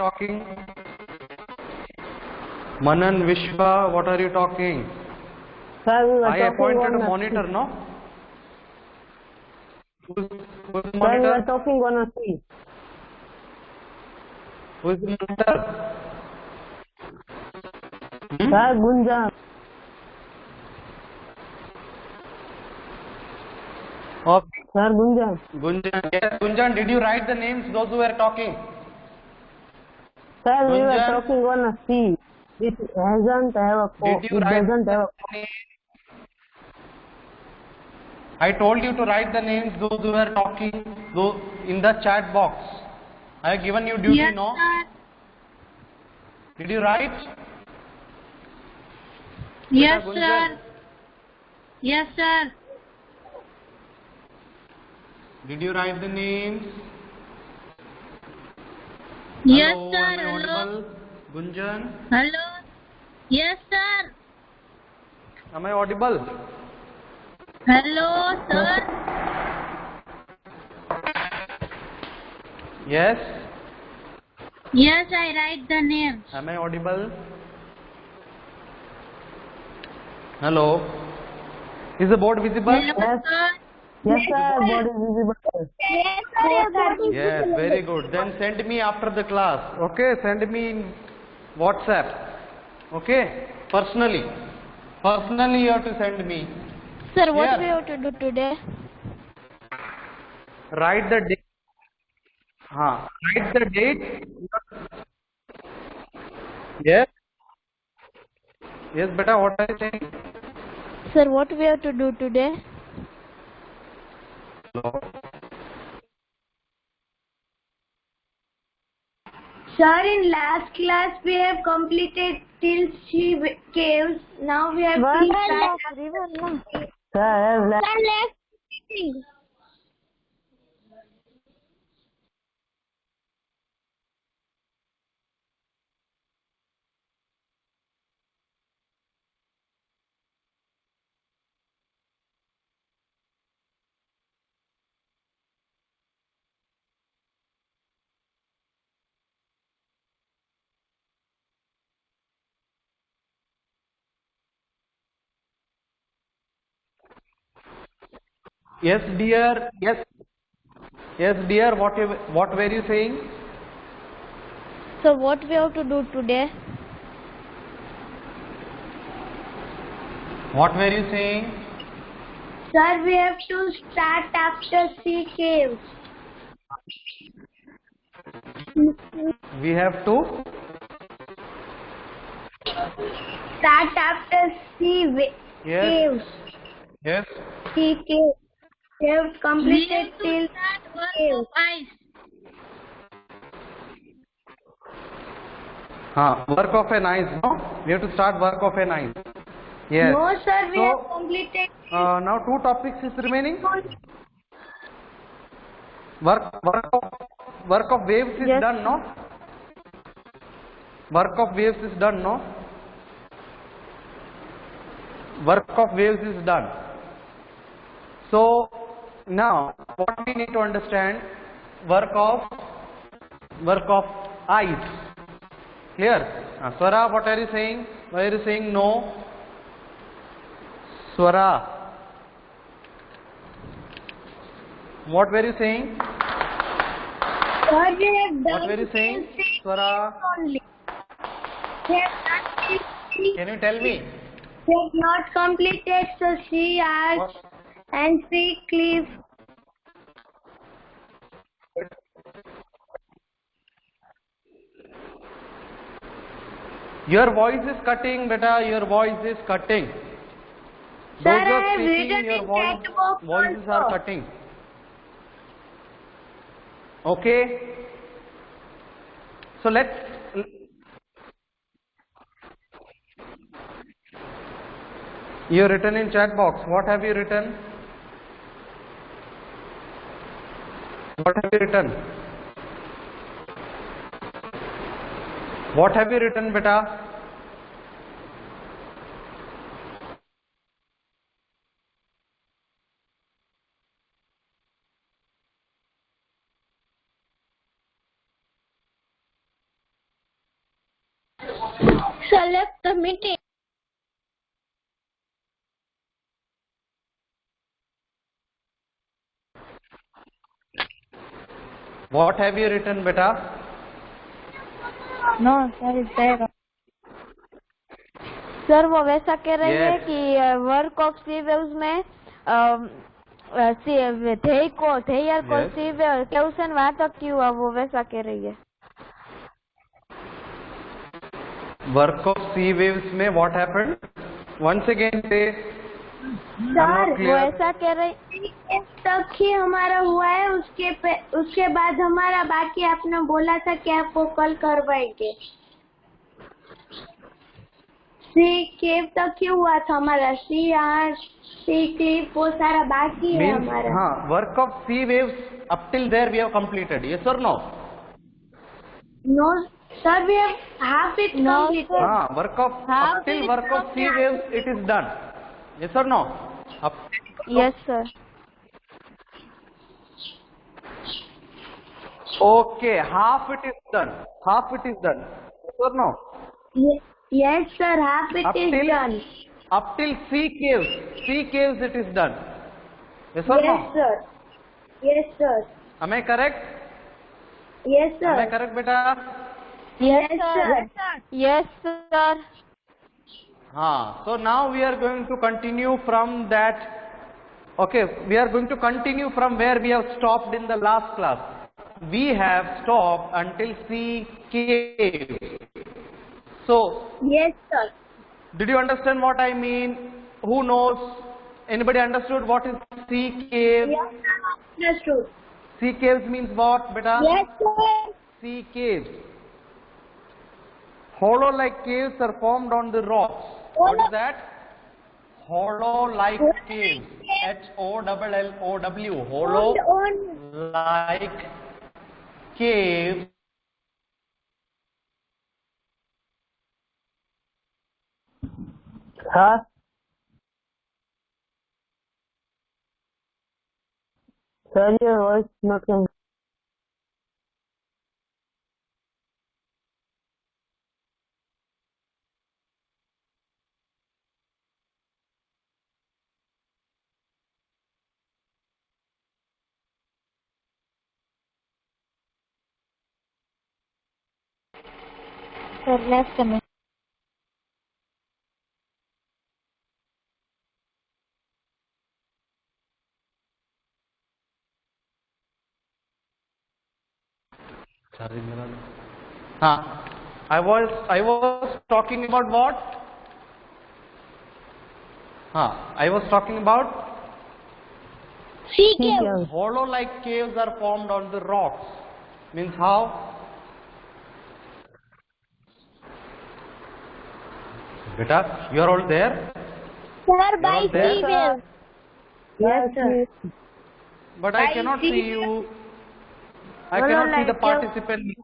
talking? Manan, Vishwa, what are you talking? Sir, we were I talking appointed on a a monitor, seat. no? Who's the Sir, we monitor? were talking on a seat. Who is the monitor? Sir, Gunjan. Of Sir, Gunjan. Gunjan. Yes, Gunjan, did you write the names those who were talking? Sir, we were Gunjan? talking on a seat. It doesn't have a Did you it write doesn't the have name? I told you to write the names those who were talking in the chat box. I have given you duty, Yes, no? sir. Did you write? Yes, Beta sir. Gunjan, Yes, sir. did you write the names? Yes, Hello, sir. am I Hello. audible? Gunjan, Hello. Yes, sir. am I audible? Hello, sir. Yes, Yes, I write the names. am I audible? Hello, is the board visible? Hello, Yes. sir. Yes, sir, board is visible. Yes, sir. Yes, very good. Then send me after the class. Okay, send me in WhatsApp. Okay, personally. Personally, you have to send me. Sir, what Yes. we have to do today? Write the date. Write the date. Yes. Yes, beta. What are you saying? Sir, what we have to do today? Sir, in last class we have completed till she caves. Now we have to start. Sir, I have left. Yes, dear. Yes. Yes, dear. What were you saying? So what we have to do today? What were you saying? Sir, we have to start after she caves. We have to. Start after she Yes. caves. Yes. She caves. We have We completed have to till start work caves. of ice. Work of an ice. No, we have to start work of an ice. Yes. No, sir, we So, have completed. now 2 topics is remaining. Work of waves is Yes. done, no? Work of waves is done, no? Work of waves is done. So now what we need to understand, work of ice. Clear? Swara, what are you saying? Why are you saying no? Swara, what were you saying? Sir, we have What done were you saying? till she Swara, only. We have done till she. can you tell me? We have not completed so she arch What? and she cliff. Your voice is cutting, beta. Your voice is cutting. Sir, Those who I are have speaking, written your in chat box voices are also. cutting. Okay. So let's. You have written in chat box. What have you written? What have you written? What have you written, beta? teacher left the meeting. What have you written, beta? No, sir, is there. Sir वो वैसा कह रही है Yes. कि work of C waves में ध्येय को Yes. सी wave question वहाँ तक क्यों हुआ, वो वैसा कह रही है. Work of sea waves में what happened? Once again say. I'm not वो clear. ऐसा कह रही तक ही हमारा हुआ है, उसके बाद हमारा बाकी आपने बोला था कि आपको कल करवाएंगे. सी केव तक ही हुआ था हमारा. सी क्लिप वो सारा बाकी है Means, हमारा. हाँ, work of sea waves up till there we have completed. Yes or no? No, sir, we have half it No, completed. sir. हाँ, work of How up till did work of sea waves it is done. Yes or no? Up yes sir. Okay, half it is done. Half it is done. Yes or no? Yes, sir, half it Up is till- done. Up till sea caves it is done. Yes or Yes, no? sir. Yes, sir. Am I correct? Yes, Am I sir. correct, beta? Yes, sir. Yes sir. So now we are going to continue from that. Okay, we are going to continue from where we have stopped in the last class. We have stopped until sea cave. So, Yes, sir. did you understand what I mean? Who knows? Anybody understood what is sea cave? Yes, sir. Understood. Sea caves means what, beta? Yes, sir. Sea caves. Hollow-like caves are formed on the rocks. What is that? Hollow-like caves. Hollow-like On caves. हाँ sir your voice not coming. Sir left में. I was talking about what? I was talking about sea ठीक cave. है hollow-like caves are formed on the rocks. Means how? Beta, you are all there? Sir, by all there? sea wave. yes sir But I I cannot see. see you. I No, no, cannot see the like, participant.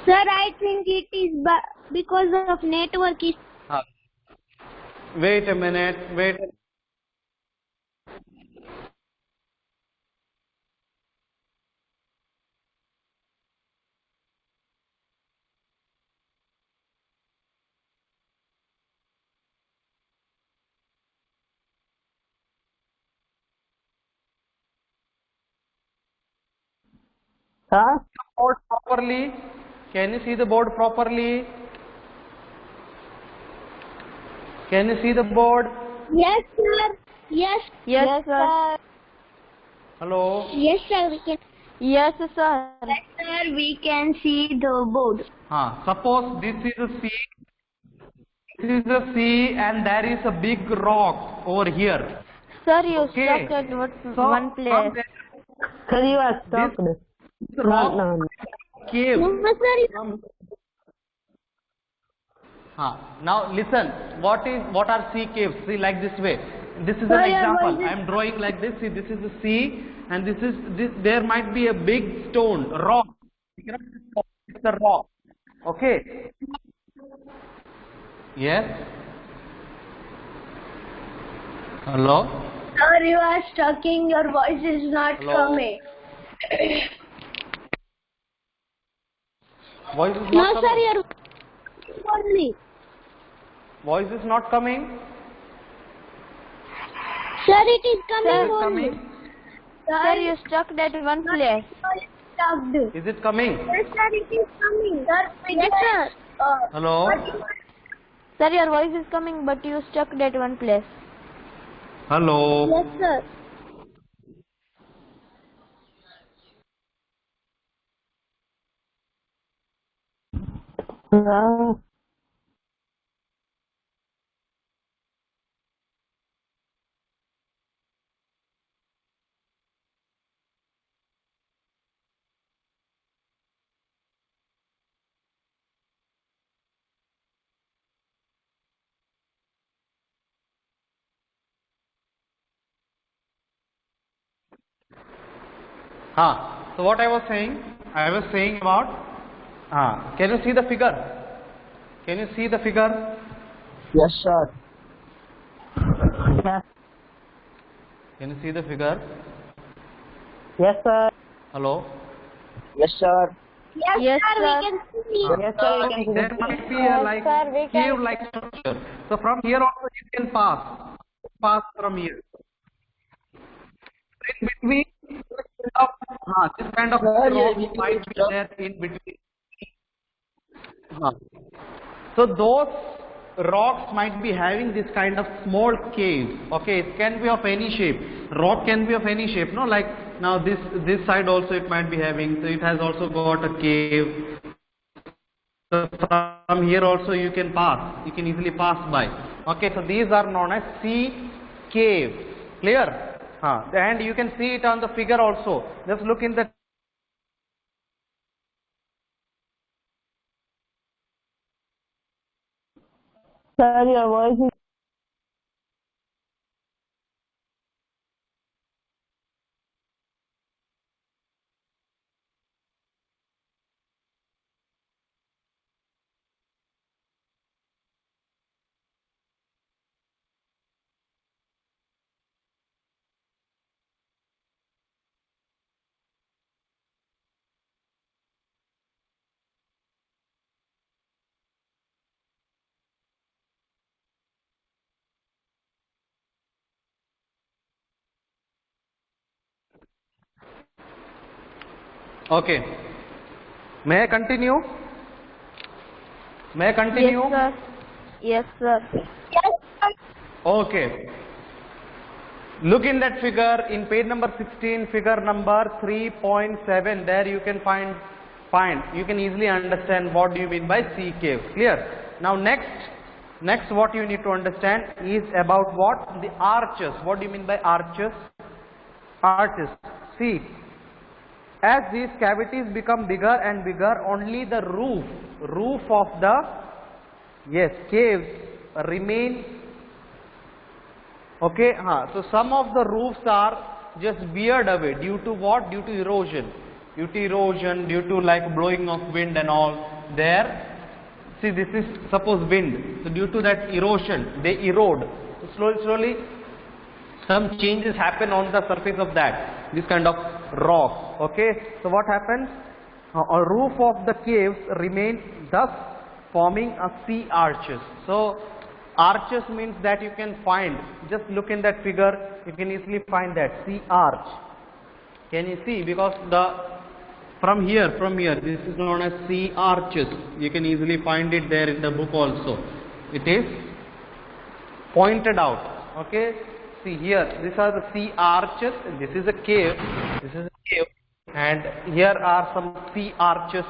Sir, I think it is because of network issue. Wait a minute. Wait. हाँ Board properly. Can you see the board properly? Can you see the board? Yes, sir. Yes. Yes, sir. Hello. Yes, sir. We can. Yes, sir. Yes, sir. We can see the board. Suppose this is a sea. This is a sea, and there is a big rock over here. Sir, you Okay. stuck at So one from place. there, sir you are stuck this no rock no cave. No, sir. Now listen. What are sea caves? See, like this way. This is an Sir, your example. voice is- I am drawing like this. See, this is the sea, and this. There might be a big stone, rock. You cannot say stone, it's a rock. Okay. Yes. Hello. Sir, you are stucking. Your voice is not Hello? coming. Voice is No, not sir, coming. your only. Voice is not coming. Sir, it is coming Is it only. coming? Sir, you stuck at one place. Stuck. Is it coming? Yes, sir, it is coming. Sir, Yes, sir. Hello? Sir, your voice is coming, but you stuck at one place. Hello? Yes, sir. So what I was saying about, can you see the figure? Can you see the figure? Yes, sir. Yes, Can you see the figure? yes, sir. Hello? Yes, sir. Yes, sir, we can see. Yes, sir, we can see There the might be a Yes, like sir, we can- cave-like structure. So from here also you can pass from here. In between, this kind of rock might be there in between. So those rocks might be having this kind of small caves. Okay, it can be of any shape. Rock can be of any shape. No, like now this side also it might be having. So it has also got a cave. So from here also you can pass. You can easily pass by. Okay, so these are known as sea caves. Clear? And you can see it on the figure also. Just look in the Sir, your voice is Okay. May I continue? May I continue? Yes, sir. Okay. Look in that figure in page number 16, figure number 3.7. There you can find. You can easily understand what do you mean by sea cave. Clear? Now next what you need to understand is about what? The arches. What do you mean by arches? Arches. See, as these cavities become bigger and bigger, only the roof of the caves remain. Okay, so some of the roofs are just veered away due to what? Due to erosion. Due to like blowing of wind and all. There, see, this is suppose wind. So due to that erosion, they erode. So slowly some changes happen on the surface of that, this kind of rock. Okay, so what happens? A roof of the caves remain, thus forming a sea arches. So arches means that you can find, just look in that figure, you can easily find that sea arch. Can you see? Because from here, this is known as sea arches. You can easily find it there in the book also. It is pointed out. Okay, see here, these are the sea arches. This is a cave. And here are some sea arches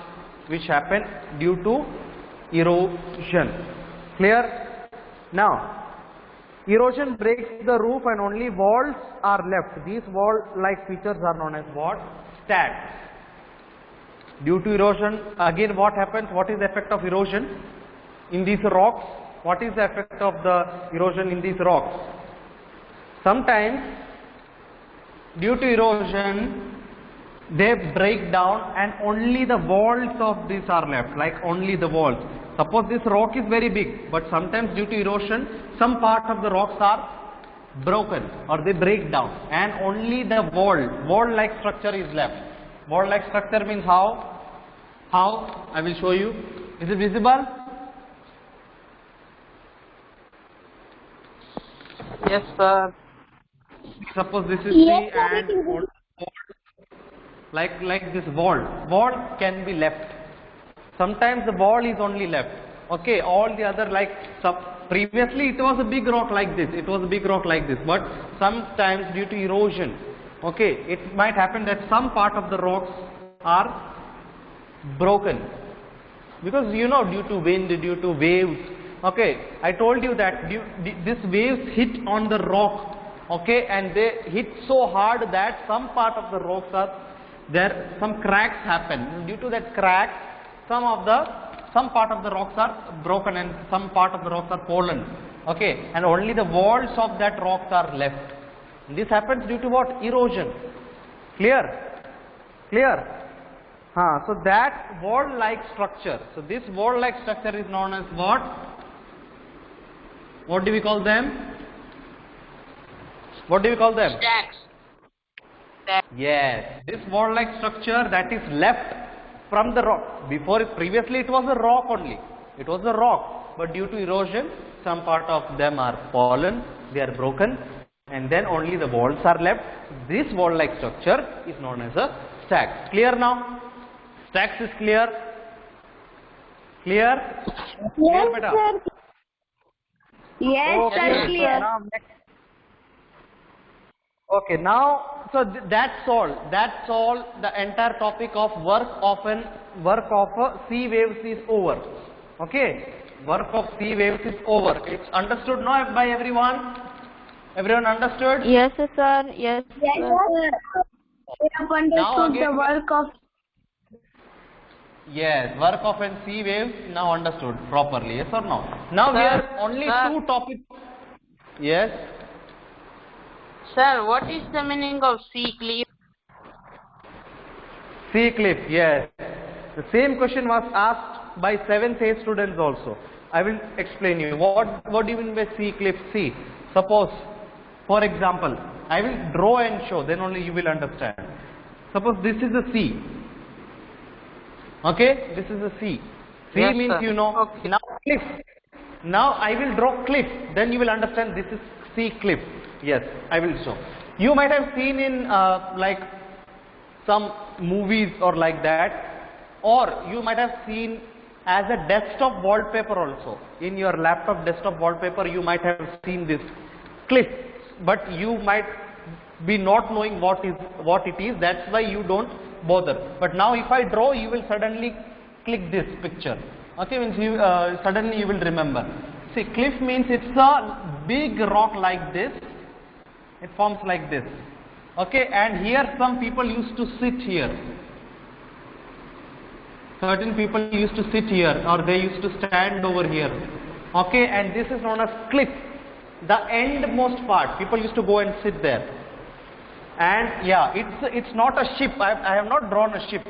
which happen due to erosion. Clear? Now, erosion breaks the roof and only walls are left. These wall-like features are known as what? Stacks. Due to erosion, again what happens? What is the effect of erosion in these rocks? What is the effect of the erosion in these rocks? Sometimes, due to erosion, they break down and only the walls of these are left, like only the walls. Suppose this rock is very big, but sometimes due to erosion, some part of the rocks are broken or they break down and only the wall-like structure is left. Wall-like structure means how? How? I will show you. Is it visible? Yes, sir. Suppose this is Yes, C sir, and it is wall, like this wall. Wall can be left. Sometimes the wall is only left. Okay, all the other like previously it was a big rock like this. It was a big rock like this. But sometimes due to erosion, okay, it might happen that some part of the rocks are broken. Because you know, due to wind, due to waves. Okay, I told you that these waves hit on the rock. Okay, and they hit so hard that some part of the rocks are there, some cracks happen. Due to that crack, some part of the rocks are broken and some part of the rocks are fallen. Okay, and only the walls of that rocks are left. This happens due to what? Erosion. Clear? Clear? So that wall-like structure. So this wall-like structure is known as what? What do we call them? What do we call them? Stacks. Yes, this wall-like structure that is left from the rock. Previously it was a rock only. It was a rock, but due to erosion, some part of them are fallen, they are broken, and then only the walls are left. This wall-like structure is known as a stack. Clear now? Stacks is clear? Clear? Clear, beta? sir. Yes, Okay, sir, clear. now next. Okay, now, so that's all. That's all. The entire topic of work of sea waves is over. Okay, work of sea waves is over. It's understood now by everyone. Everyone understood? Yes, sir. Yes, Yes, sir. sir. We have Now understood again- the work of. Yes, work of and sea waves now understood properly. Yes or no? Now we Sir, are only sir. two topics. Yes. Sir, what is the meaning of sea cliff? Sea cliff, yes. The same question was asked by 7th A students also. I will explain you. What do you mean by sea cliff? See, suppose, for example, I will draw and show, then only you will understand. Suppose this is a sea. Okay, this is a sea. Sea Yes, means sir. you know. Okay. Now cliff. Now I will draw cliff. Then you will understand this is sea cliff. Yes, I will show. You might have seen in like some movies or like that, or you might have seen as a desktop wallpaper also. In your laptop desktop wallpaper, you might have seen this cliff, but you might be not knowing what it is. That's why you don't bother. But now if I draw, you will suddenly click this picture. Okay, means you suddenly you will remember. See, cliff means it's a big rock like this. It forms like this. Okay, and here some people used to sit here. Certain people used to sit here, or they used to stand over here. Okay, and this is known as cliff. The endmost part, people used to go and sit there. And yeah, it's not a ship. I have not drawn a ship.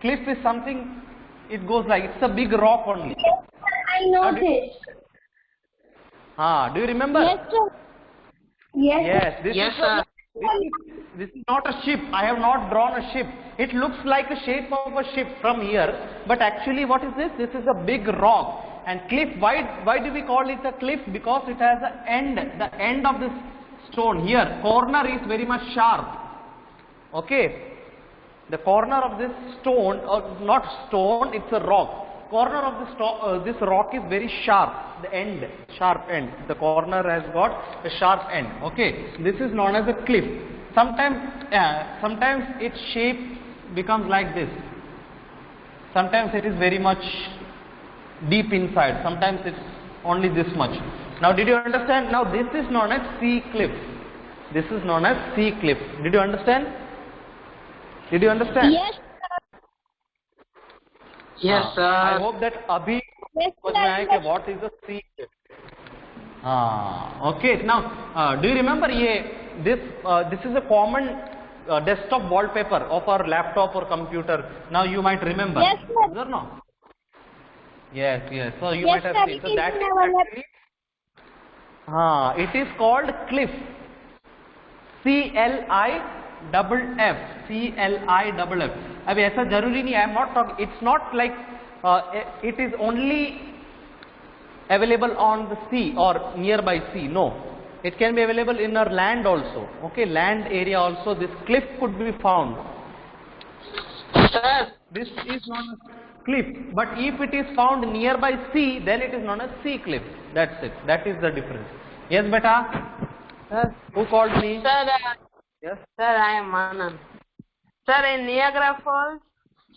Cliff is something. It goes like it's a big rock only. I noticed. Do you remember? Yes, sir. Yes. Yes, Yes, sir. This is not a ship. I have not drawn a ship. It looks like a shape of a ship from here, but actually what is this? This is a big rock. And cliff, why do we call it a cliff? Because it has an end. The end of this stone here, corner is very much sharp. Okay, the corner of this stone, or not stone, it's a rock. Corner of this rock is very sharp. The end, sharp end. The corner has got a sharp end. Okay, this is known as a cliff. Sometimes its shape becomes like this. Sometimes it is very much deep inside. Sometimes it's only this much. Now, did you understand? Now, this is known as sea cliff. This is known as sea cliff. Did you understand? Did you understand? Yes, Yes, sir. I hope that Abhi Yes, समझ sir. में आया कि what is a sea cliff. Okay. Now, do you remember this is a common desktop wallpaper of our laptop or computer. Now you might remember. Yes, sir. Is or no? Yes, yes. So you Yes, might have sir, seen. it So is that in is our lap- actually, it is called cliff. CLIFF. CLIFF. अभी ऐसा जरूरी नहीं, I am not talking, it's not like it is only available on the sea or nearby sea. No, it can be available in our land also. Okay, land area also, this cliff could be found. Sir, This is not a cliff, but if it is found nearby sea, then it is not a sea cliff. That's it. That is the difference. Yes, beta. sir, Who called me? sir, Yes. sir, I am Anand. Sir, in Niagara Falls,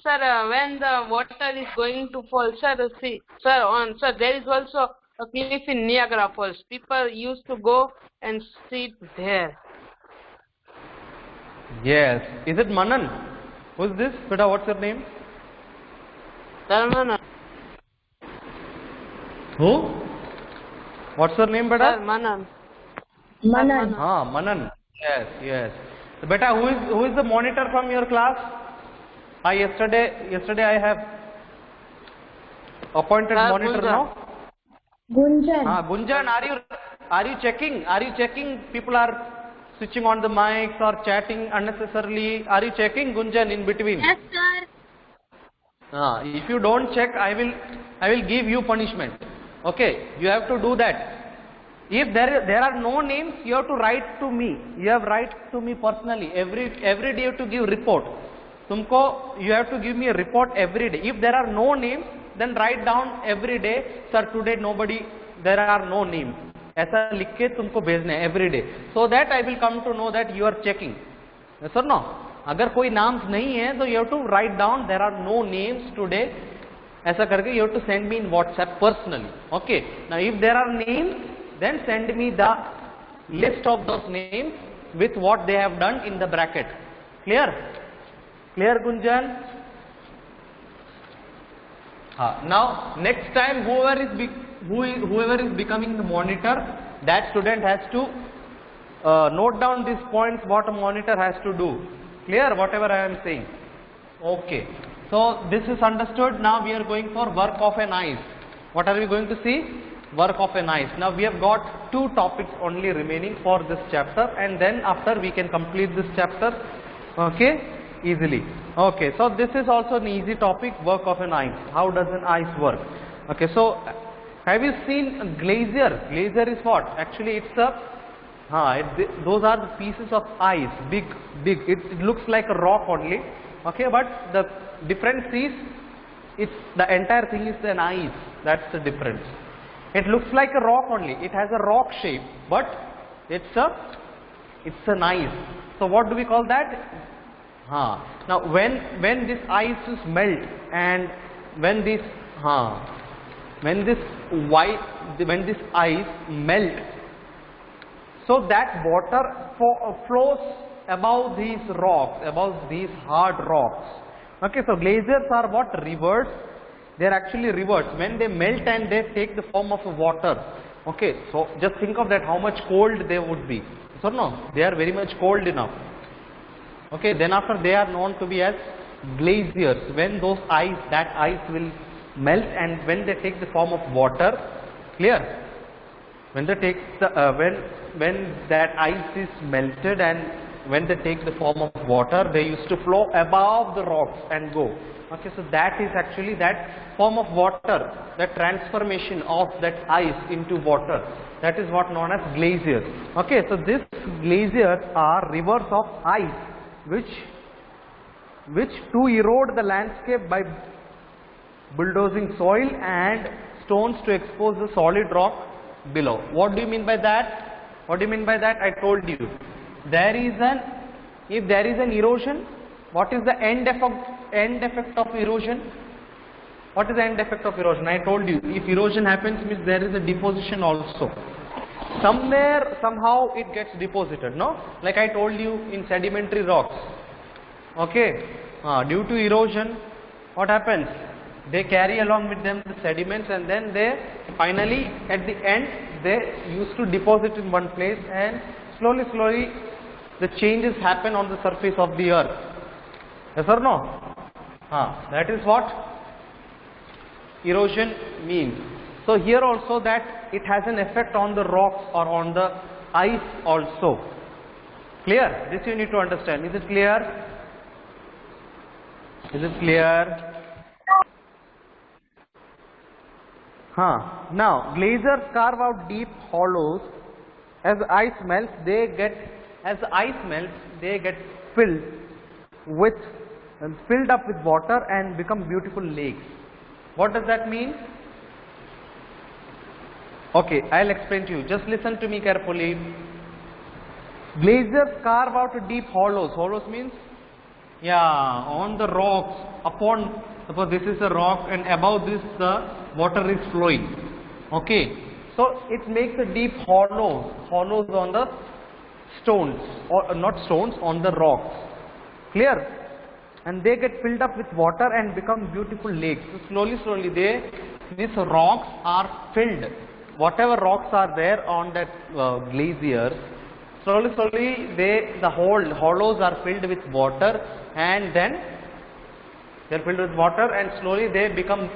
sir, when the water is going to fall, sir, see, sir, there is also a cliff in Niagara Falls. People used to go and sit there. Yes. Is it Manan? Who is this? Beta, what's your name? Sir, Manan. Who? What's your name, beta? Sir, Manan. Manan. Ah, Manan. Yes, yes. Beta, who is the monitor from your class? Yesterday I have appointed Sir, monitor Gunjan. now. Gunjan. Gunjan, are you checking? Are you checking? People are switching on the mics or chatting unnecessarily. Are you checking, Gunjan, in between? Yes, sir. If you don't check, I will give you punishment. Okay, you have to do that. If there are no names, you have to write to me. You have write to me personally. Every day you have to give report. You have to give me a report every day. If there are no names, then write down every day, sir, today there are no names. ऐसा लिख के तुमको भेजना है every day. So that I will come to know that you are checking. Yes or no? अगर कोई नाम्स नहीं है तो you have to write down there are no names today. ऐसा करके you have to send me in WhatsApp personally. Okay. Now if there are names, then send me the list of those names with what they have done in the bracket. Clear? Clear, Gunjan? Now next time whoever is becoming the monitor, that student has to note down these points what a monitor has to do. Clear whatever I am saying? Okay. So this is understood. Now we are going for work of an ice. What are we going to see? Work of an ice. Now we have got 2 topics only remaining for this chapter, and then after we can complete this chapter, okay, easily. Okay, so this is also an easy topic, work of an ice. How does an ice work? Okay, so have you seen a glacier? Glacier is what? Actually it's a, those are the pieces of ice, big. It looks like a rock only. Okay, but the difference is, the entire thing is an ice. That's the difference. It looks like a rock only. It has a rock shape, but it's an ice. So what do we call that? Now when this ice is melt, and when this ice melt, so that water flows above these rocks, above these hard rocks. Okay, so glaciers are what? Rivers. They are actually rivers. When they melt and they take the form of water. Okay, so just think of that, how much cold they would be. So no, they are very much cold enough. Okay, then after they are known to be as glaciers. When that ice will melt, and when they take the form of water, clear? When they take when that ice is melted and when they take the form of water, they used to flow above the rocks and go. Okay, so that is actually that form of water, that transformation of that ice into water. That is what known as glaciers. Okay, so these glaciers are rivers of ice which to erode the landscape by bulldozing soil and stones to expose the solid rock below. What do you mean by that? What do you mean by that? I told you. If there is an erosion, what is the end effect of erosion? What is the end effect of erosion? I told you, if erosion happens, means there is a deposition also. Somewhere, somehow it gets deposited, no? Like I told you in sedimentary rocks. Okay, due to erosion, what happens? They carry along with them the sediments, and then they finally, at the end, they used to deposit in one place, and slowly the changes happen on the surface of the earth. Yes or no? That is what erosion means. So here also that it has an effect on the rocks or on the ice also. Clear? This you need to understand. Is it clear? Is it clear? Now glaciers carve out deep hollows. As ice melts, they get filled up with water and become beautiful lakes. What does that mean? Okay, I'll explain to you. Just listen to me carefully. Glaciers carve out deep hollows. Hollows means, on the rocks, upon, suppose this is a rock and above this the water is flowing. Okay, so it makes a deep hollows on the stones, or not stones, on the rocks. Clear? And they get filled up with water and become beautiful lakes. So slowly these rocks are filled. Whatever rocks are there on that glacier, slowly the whole hollows are filled with water, and then they are filled with water, and slowly they become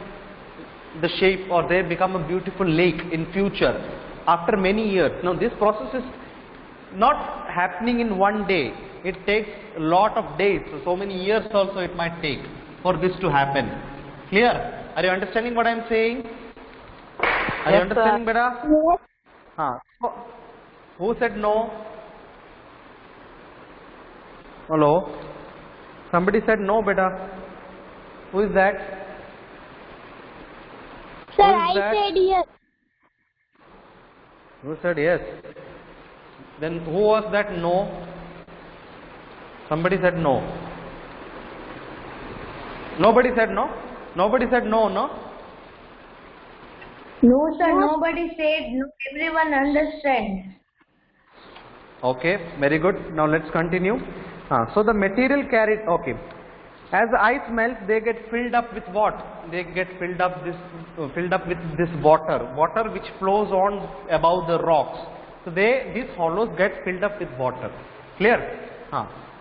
the shape, or they become a beautiful lake in future after many years. Now this process is not happening in one day. It takes a lot of days, so many years also it might take for this to happen. Clear? Are you understanding what I am saying? Are you understanding better? Yes. Who said no? Hello? Somebody said no, beta. Who is that? Sir, Who is I that? said yes. Who said yes? Then who was that no? Somebody said no. Nobody said no? Nobody said no, no? No, sir, nobody said no. Everyone understands. Okay, very good. Now let's continue. So the material carried, okay. As the ice melts, they get filled up with what? They get filled up with this water which flows on above the rocks. So these hollows get filled up with water. Clear?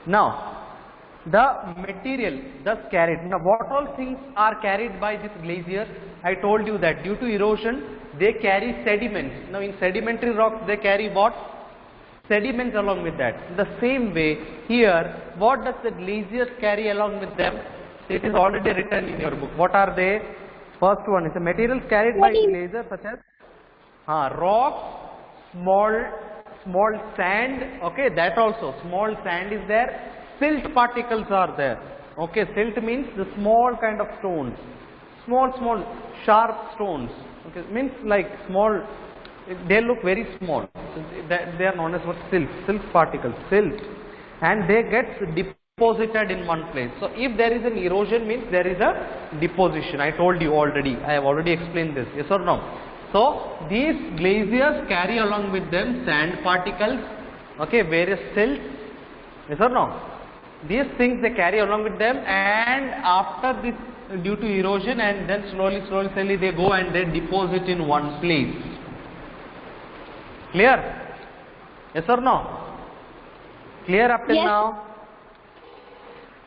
Now the material thus carried. Now what all things are carried by this glacier? I told you that due to erosion they carry sediments. Now in sedimentary rocks they carry what? Sediments along with that. The same way here, what does the glaciers carry along with them? It is already written in your book. What are they? First one is the materials carried by glaciers such as rocks, small sand, okay, that also, small sand is there, silt particles are there, okay, silt means the small kind of stones, small sharp stones, okay, means like small, they look very small, they are known as what? Silt particles, and they get deposited in one place. So if there is an erosion, means there is a deposition. I told you already, I have already explained this, yes or no? So these glaciers carry along with them sand particles, okay, various silt, yes or no? These things they carry along with them, and after this, due to erosion, and then slowly they go and they deposit in one place. Clear? Yes or no? Clear up till Yes. now?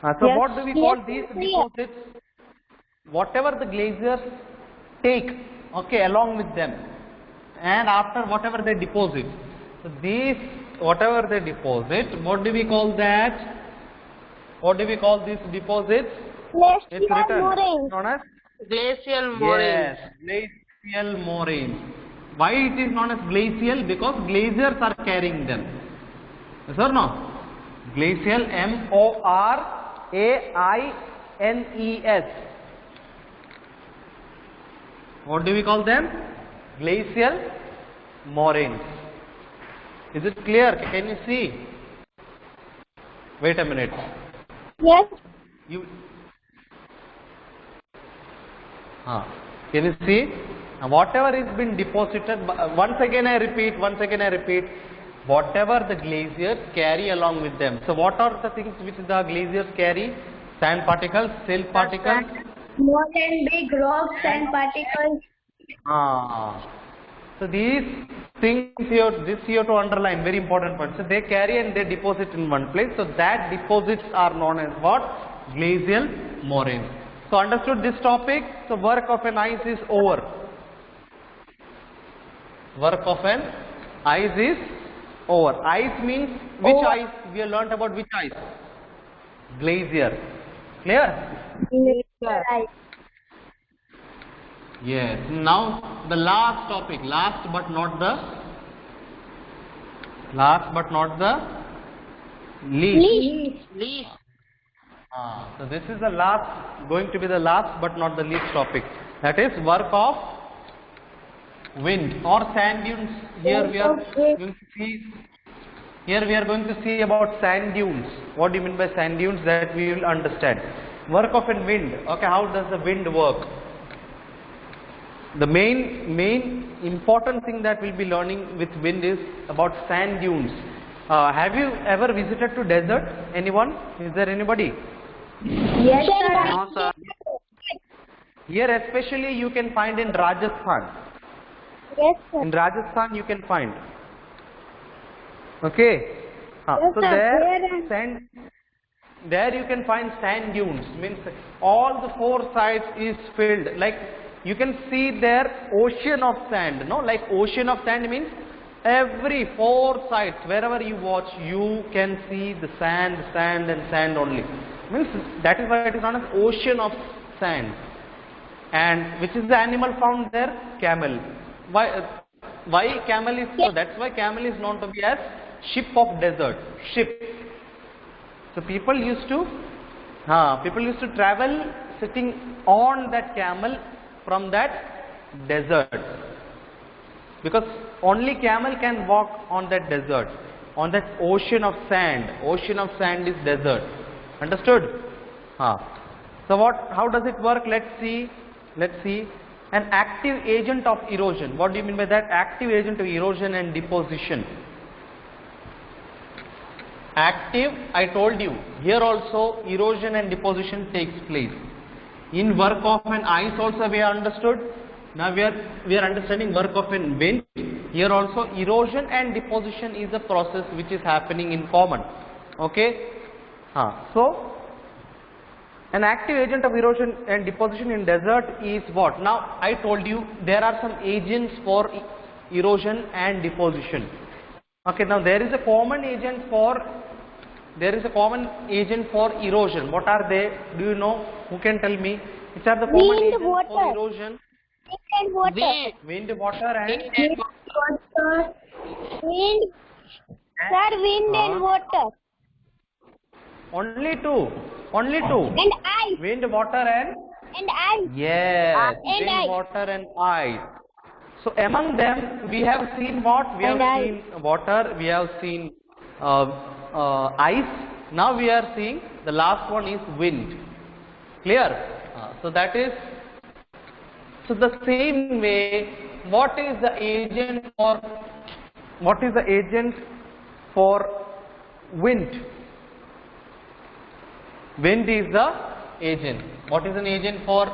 So Yes. what do we call Yes, these clear. deposits? Whatever the glaciers take, okay, along with them, and after whatever they deposit. So these, whatever they deposit, what do we call that? What do we call these deposits? It's written, known as Glacial moraines. Yes, glacial moraines. Why it is known as glacial? Because glaciers are carrying them. Yes or no? Glacial, M-O-R-A-I-N-E-S. What do we call them? Glacial moraines. Is it clear? Can you see? Wait a minute. Yes. Can you see? Whatever is been deposited, once again I repeat, whatever the glaciers carry along with them. So what are the things which the glaciers carry? Sand particles, silt particles. Small and big rocks and particles. So these things here, this you have to underline, very important point. So they carry and they deposit in one place. So that deposits are known as what? Glacial moraines. So understood this topic? So work of an ice is over. Work of an ice is over. Ice means which ice? We have learnt about which ice? Glacier. Clear? Right. Yes. Now the last topic, last but not the least. Least. So this is the last, going to be the last but not the least topic. That is work of wind or sand dunes. Here we are going to see. Here we are going to see about sand dunes. What do you mean by sand dunes? That we will understand. Work of a wind. Okay, how does the wind work? The main important thing that we'll be learning with wind is about sand dunes. Have you ever visited to desert? Anyone? Is there anybody? Yes, sir. No, sir. Here especially you can find in Rajasthan. Yes, sir. In Rajasthan you can find. Okay. Yes, So sir. there you can find sand dunes. Means all the four sides is filled. Like you can see there ocean of sand. No, like ocean of sand means every four sides wherever you watch you can see the sand and sand only. Means that is why it is known as ocean of sand. And which is the animal found there? Camel. Why camel is so? That's why camel is known to be as ship of desert. Ship. So people used to travel sitting on that camel from that desert, because only camel can walk on that desert, on that ocean of sand. Ocean of sand is desert. Understood? So how does it work? Let's see. An active agent of erosion. What do you mean by that? Active agent of erosion and deposition. Active, I told you, here also erosion and deposition takes place. In work of an ice also we have understood. Now we are understanding work of an wind. Here also erosion and deposition is a process which is happening in common. Okay? So an active agent of erosion and deposition in desert is what? Now I told you there are some agents for erosion and deposition. Okay, now there is a common agent for erosion. What are they? Do you know? Who can tell me? Which are the common Wind, agents water. for erosion? Wind and water. Wind, water and Wind. Sir, wind and water. only two. And ice. Wind, water and And ice. yes, And wind, ice. water and ice. So among them we have seen what? We have And ice. seen water, we have seen ice. Now we are seeing the last one is wind. Clear? So that is, so the same way, what is the agent for wind? Wind is the agent. What is an agent for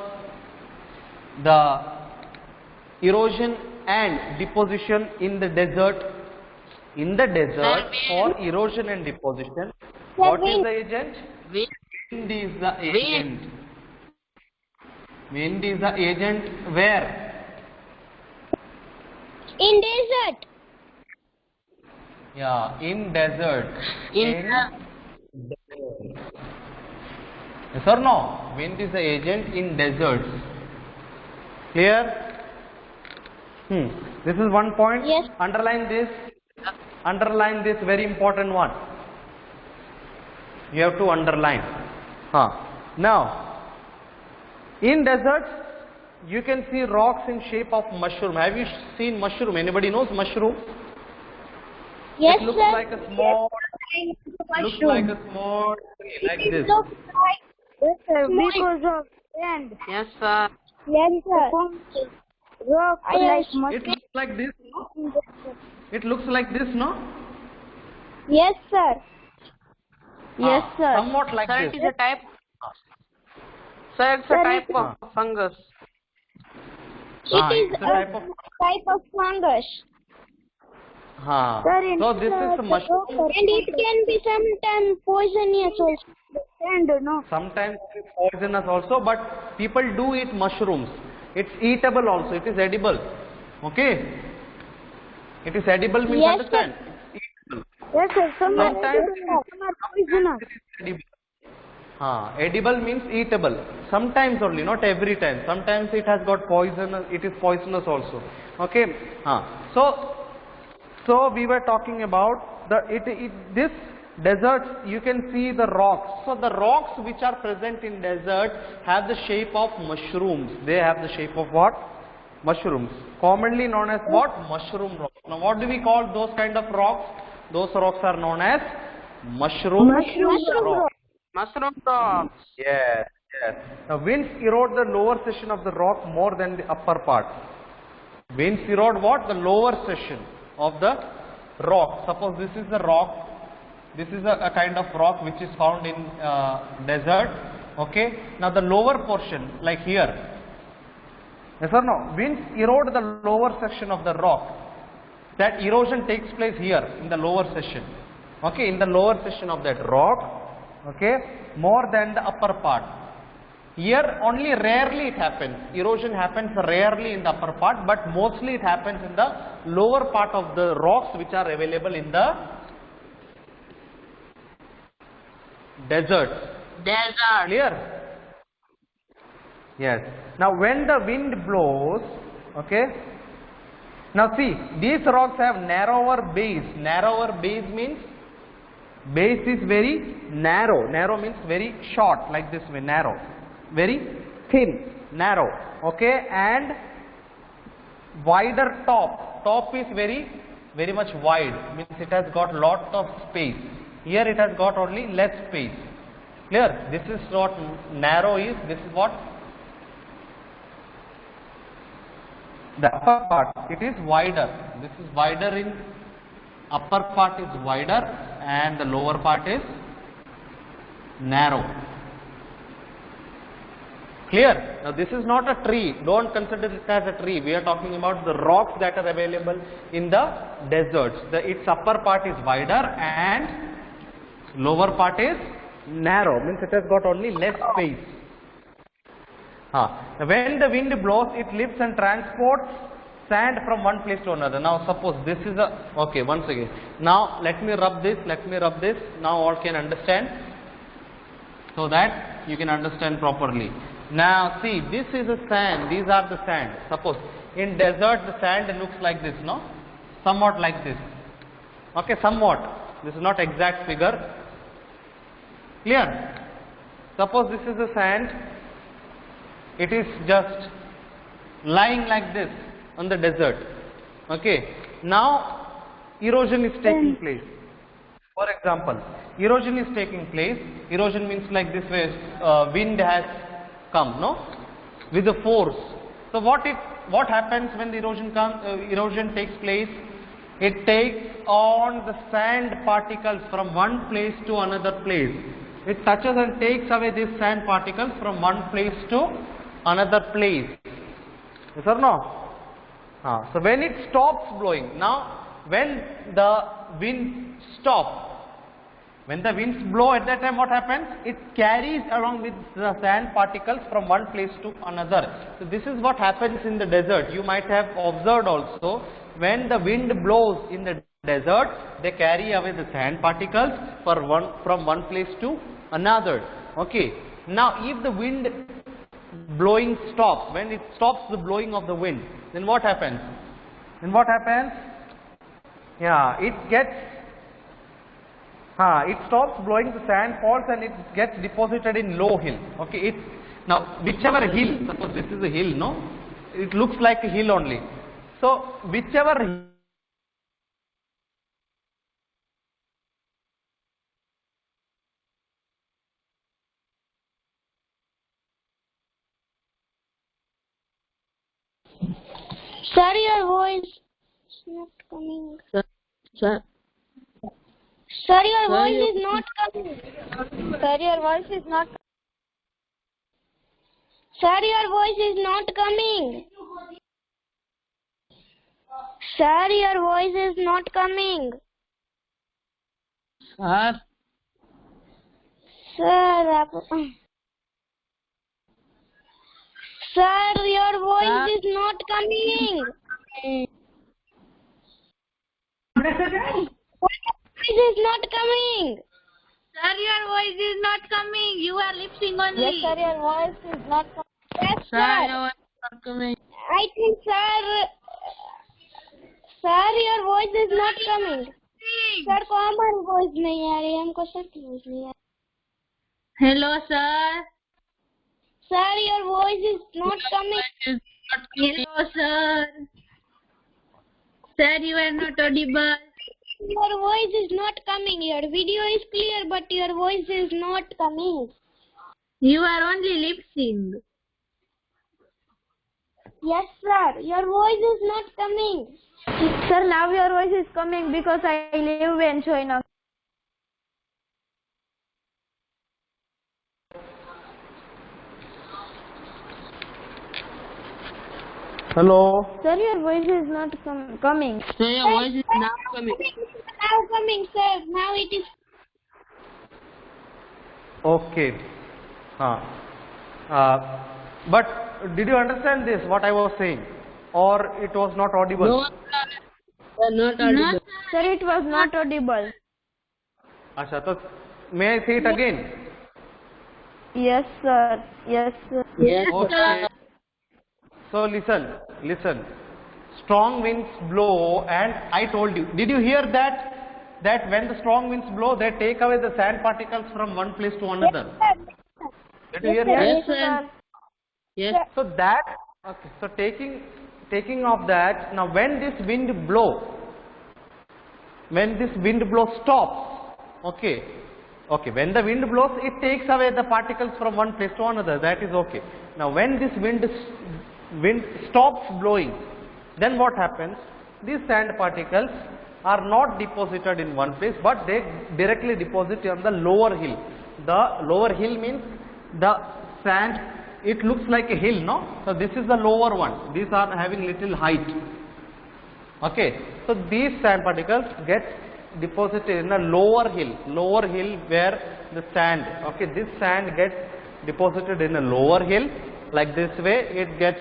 the erosion and deposition in the desert? In the desert, for erosion and deposition, what is the agent? Wind is the agent. Wind is the agent where? In desert. Yeah, in desert. Desert. Yes or no? Wind is the agent in deserts. Clear? This is one point. Yes. Underline this. Underline this very important one. You have to underline. Now, in deserts, you can see rocks in shape of mushroom. Have you seen mushroom? Anybody knows mushroom? Yes, It looks sir. like a small. Looks like a small tree, like this. Yes, sir. Because of sand. Yes, sir. Yes, sir. Rock like It looks like this, no? It looks like this, no? Yes, sir. Yes, sir. Somewhat like Sir, this. it is a type. Sir, it's a type of fungus. Ah, It is it's a a type of. type of fungus. Sir, So this is a mushroom. And it can be sometimes poisonous also. Sand, no? Sometimes it is poisonous also, but people do eat mushrooms. It's eatable also. It is edible. Okay. It is edible means Yes, understand. Yes, sir. Some are Sometimes poisonous. it is edible. Edible means eatable. Sometimes only, not every time. Sometimes it has got poison. It is poisonous also. Okay. So we were talking about this deserts. You can see the rocks. So the rocks which are present in desert have the shape of mushrooms. They have the shape of what? Mushrooms. Commonly known as what? Mushroom rocks. Now what do we call those kind of rocks? Those rocks are known as mushroom rocks. Mushroom rocks. Yes. Now winds erode the lower section of the rock more than the upper part. Winds erode what? The lower section of the rock. Suppose this is a rock. This is a kind of rock which is found in desert. Okay. Now the lower portion, like here. Yes or no? Winds erode the lower section of the rock. That erosion takes place here in the lower section. Okay, in the lower section of that rock. Okay, more than the upper part. Here only rarely it happens. Erosion happens rarely in the upper part, but mostly it happens in the lower part of the rocks which are available in the deserts. Desert. Clear? Yes. Now when the wind blows, okay. Now see, these rocks have narrower base. Narrower base means base is very narrow. Narrow means very short, like this way, narrow. Very thin, narrow. Okay, and wider top. Top is very much wide. Means it has got lot of space. Here it has got only less space. Clear? This is what narrow is. This is what the upper part. It is wider. This is wider in upper part is wider and the lower part is narrow. Clear? Now this is not a tree. Don't consider it as a tree. We are talking about the rocks that are available in the deserts. Its upper part is wider and lower part is narrow. Means it has got only less space. When the wind blows, it lifts and transports sand from one place to another. Now suppose this is a, okay, once again. Now let me rub this. Now all can understand, so that you can understand properly. Now see, this is a sand. These are the sand. Suppose in desert the sand looks like this, no? Somewhat like this. Okay, somewhat. This is not exact figure. Clear? Suppose this is a sand. It is just lying like this on the desert. Okay. Now erosion is taking place. For example, erosion is taking place. Erosion means like this way, wind has come, no, with the force. So what happens when the erosion takes place? It takes on the sand particles from one place to another place. It touches and takes away these sand particles from one place to another place. Yes or no? So when it stops blowing, now when the winds stop, when the winds blow, at that time what happens? It carries along with the sand particles from one place to another. So this is what happens in the desert. You might have observed also, when the wind blows in the desert, they carry away the sand particles from one place to another. Okay. Now if the wind blowing stops, when it stops the blowing of the wind, then what happens? Yeah, it stops blowing, the sand falls and it gets deposited in low hill. Okay, now whichever hill, suppose this is a hill, no? It looks like a hill only. So whichever Sir, your voice is not coming. Sir. Sir, your voice is not coming. Sir, your voice is not. Sir, your voice is not coming. Sir, your voice is not coming. Sir. Sir, Sir, your voice is not coming. Voice is not coming. Sir, your voice is not coming. You are lip sync only. Yes, sir, your voice is not coming. Yes, Sir, sir. your voice is not coming. I think, sir, your voice is not coming. Sir को हमारी voice नहीं आ रही, हमको sir की voice नहीं आ रही. Hello, sir. Sir, your voice is not coming. Voice is not coming. Hello, sir. Sir, you are not audible. Your voice is not coming. Your video is clear, but your voice is not coming. You are only lip sync. Yes, sir. Your voice is not coming. Sir, now your voice is coming because I live in China. Hello. Sir, your voice is not coming. Sir, your voice is now coming. Now coming, sir. Now it is. Okay. But did you understand this? What I was saying, or it was not audible? No, sir. Sir, not audible. Sir, it was not audible. Acha, so may I say it again? Yes, sir. Yes, sir. Yes, Okay. So listen. Strong winds blow, and I told you. Did you hear that? That when the strong winds blow, they take away the sand particles from one place to another. Did you hear that? Yes, sir. Yes. So that, okay. So taking of that, now when this wind blow stops, okay, when the wind blows, it takes away the particles from one place to another. That is okay. Now when this wind stops blowing, then what happens? These sand particles are not deposited in one place, but they directly deposit on the lower hill. The lower hill means the sand, it looks like a hill, no? So this is the lower one. These are having little height. Okay. So these sand particles get deposited in a lower hill where the sand, okay, this sand gets deposited in a lower hill. Like this way, it gets,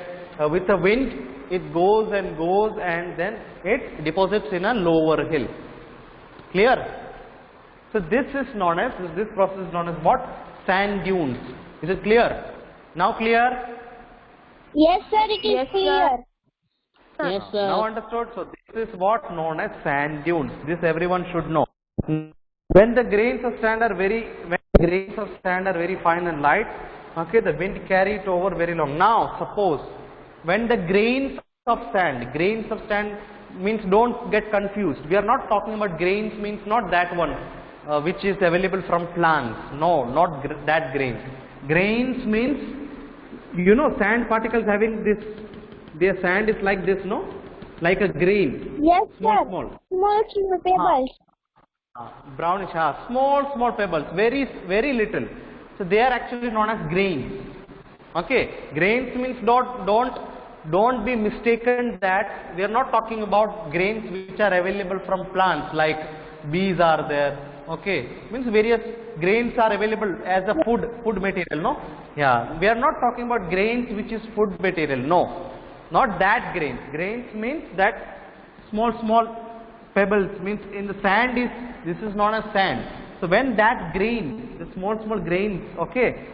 with the wind, it goes and goes, and then it deposits in a lower hill. Clear? So this process is known as what? Sand dunes. Is it clear? Now clear? Yes, sir. It is Yes, sir. clear. Yes, sir. Now understood. So this is what known as sand dunes. This everyone should know. When the grains of sand are very fine and light, okay, the wind carry it over very long. Now suppose when the grains of sand means, don't get confused. We are not talking about grains means not that one which is available from plants. No, not that grains. Grains means, you know, sand particles having this, their sand is like this, no? Like a grain. Yes, Small, sir. small. Small pebbles. Brownish, small pebbles, very little. So they are actually known as grains. Okay, grains means don't be mistaken that we are not talking about grains which are available from plants like bees are there. Okay, means various grains are available as a food material, no? Yeah, we are not talking about grains which is food material, no, not that grains. Grains means that small pebbles, means in the sand this is known as sand. So when that grain, the small grains, okay,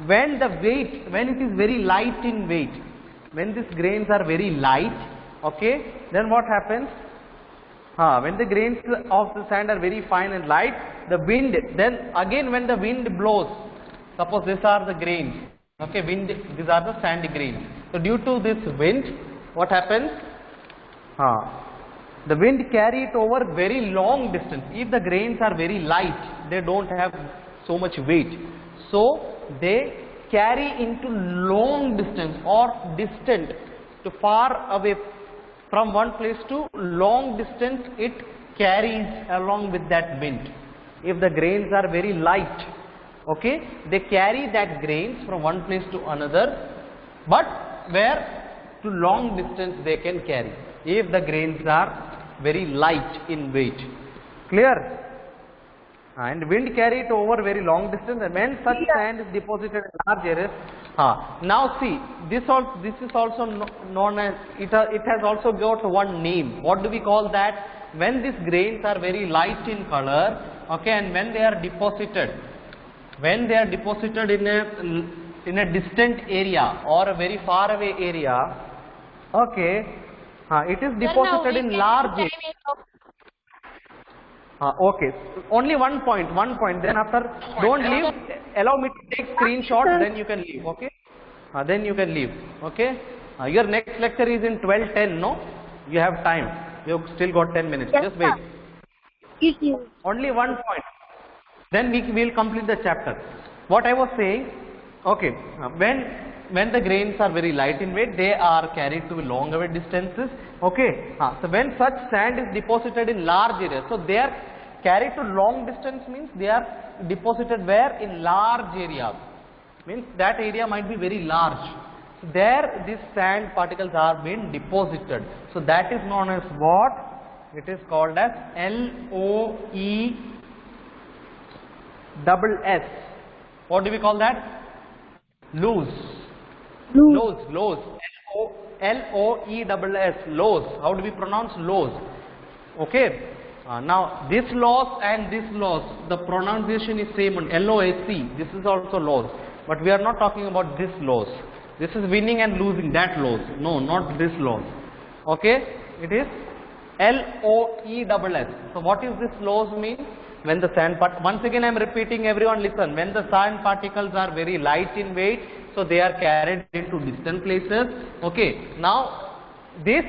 when it is very light in weight, when these grains are very light, okay, then what happens? When the grains of the sand are very fine and light, the wind, then again when the wind blows, suppose these are the grains, okay, these are the sandy grains. So due to this wind, what happens? The wind carry it over very long distance. If the grains are very light, they don't have so much weight. So they carry into long distance or distant to far away from one place to long distance, it carries along with that wind. If the grains are very light, okay, they carry that grains from one place to another, but where to long distance they can carry, if the grains are very light in weight. Clear? And wind carry it over very long distance, and when such sand is deposited in large areas, now see, this is also known as, it has also got one name. What do we call that? When these grains are very light in color, okay, and when they are deposited in a distant area or a very far away area, okay, it is deposited in large area. Okay, only one point, then after, don't leave, allow me to take screenshot, then you can leave, okay, then you can leave, okay. Your next lecture is in 12:10, no, you have time, you have still got 10 minutes, just wait. Only one point, then we will complete the chapter. What I was saying, okay, when the grains are very light in weight, they are carried to long away distances, okay. So when such sand is deposited in large areas, so they are carried to long distance means they are deposited where? In large areas, means that area might be very large. So there these sand particles are being deposited. So that is known as what? It is called as LOESS. What do we call that? Loess. Loess. LOESS. Loess. How do we pronounce loess? Okay. Now this loss and this loss, the pronunciation is same on LOSC. This is also loss, but we are not talking about this loss. This is winning and losing, that loss. No, not this loss. Okay, it is LOESS. So what is this loss mean? When the sand once again I am repeating, everyone listen. When the sand particles are very light in weight, so they are carried into distant places. Okay, now this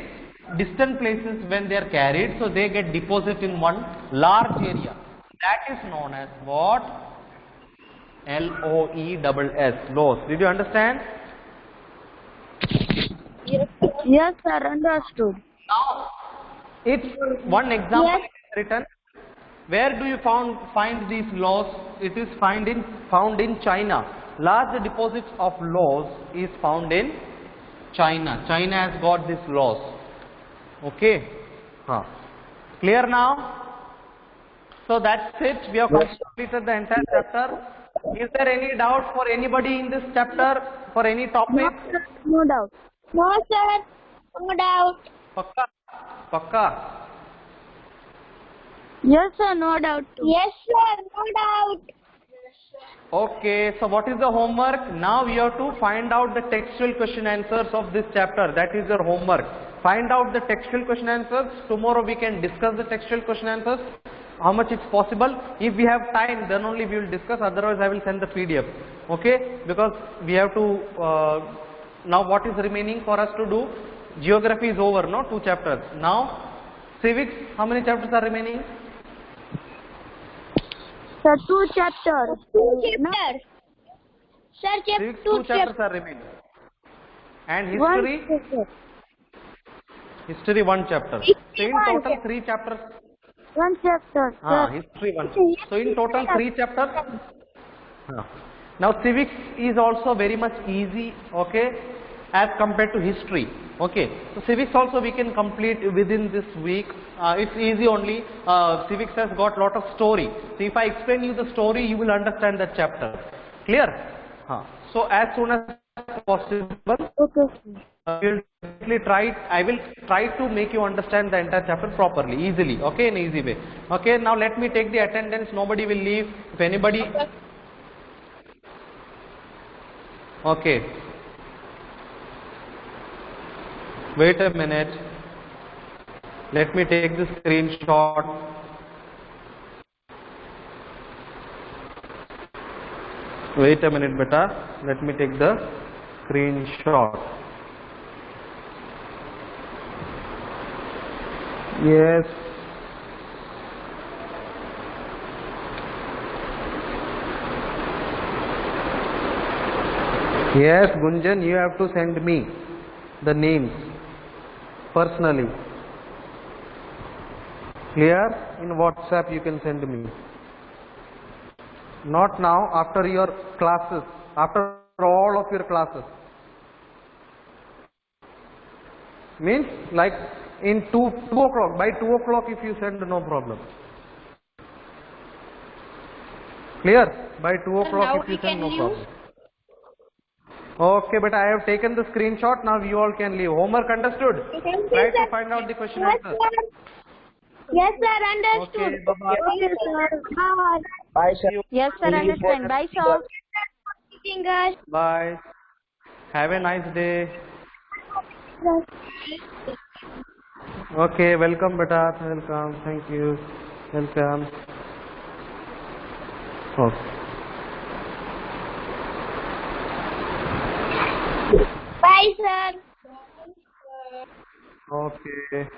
distant places, when they are carried, so they get deposited in one large area. That is known as what? LOESS, loss. Did you understand? Yes, sir, understood. Now, if one example is written, where do you find these laws? It is found in China. Large deposits of laws is found in China. China has got this laws. Okay. Clear now? So that's it. We have completed the entire chapter. Is there any doubt for anybody in this chapter for any topic? No doubt. No, sir. No doubt. Pakka? Pakka? Yes, sir, no doubt. Yes, sir. No doubt. Okay, so what is the homework? Now you have to find out the textual question answers of this chapter. That is your homework. Find out the textual question answers. Tomorrow we can discuss the textual question answers. How much it's possible. If we have time, then only we will discuss. Otherwise, I will send the PDF. Okay, because we have to. Now, what is remaining for us to do? Geography is over, no? 2 chapters. Now, civics. How many chapters are remaining? Sir, 2 chapters. 2 chapters. Sir, Civics, 2 chapters are remaining. And history? History 1 chapter. So in total 3 chapters. 1 chapter. History 1. So in total 3 chapters. Now civics is also very much easy, okay, as compared to history. Okay, so civics also we can complete within this week. It's easy only. Civics has got lot of story. So if I explain you the story, you will understand that chapter. Clear? So as soon as possible, I will try to make you understand the entire chapter properly, easily. Okay, in easy way. Okay, now let me take the attendance. Nobody will leave. If anybody. Okay. Wait a minute. Let me take the screenshot. Wait a minute, beta. Let me take the screenshot. Yes. Yes, Gunjan, you have to send me the names personally. Clear? In WhatsApp you can send me. Not now, after your classes, after all of your classes. Means like in 2 o'clock, by 2 o'clock if you send, no problem. Clear? By 2 o'clock if you send, no problem. Okay, but I have taken the screenshot. Now you all can leave. Homework understood? Try to find out the question answer. Yes, sir. Understood. Okay, bye-bye. Okay, sir. Bye. Bye, sir. Yes, sir, understand. Bye, sir. Teaching us. Bye. Have a nice day. Okay, welcome, beta. Welcome. Thank you. Welcome. Okay. Bye, sir. Okay.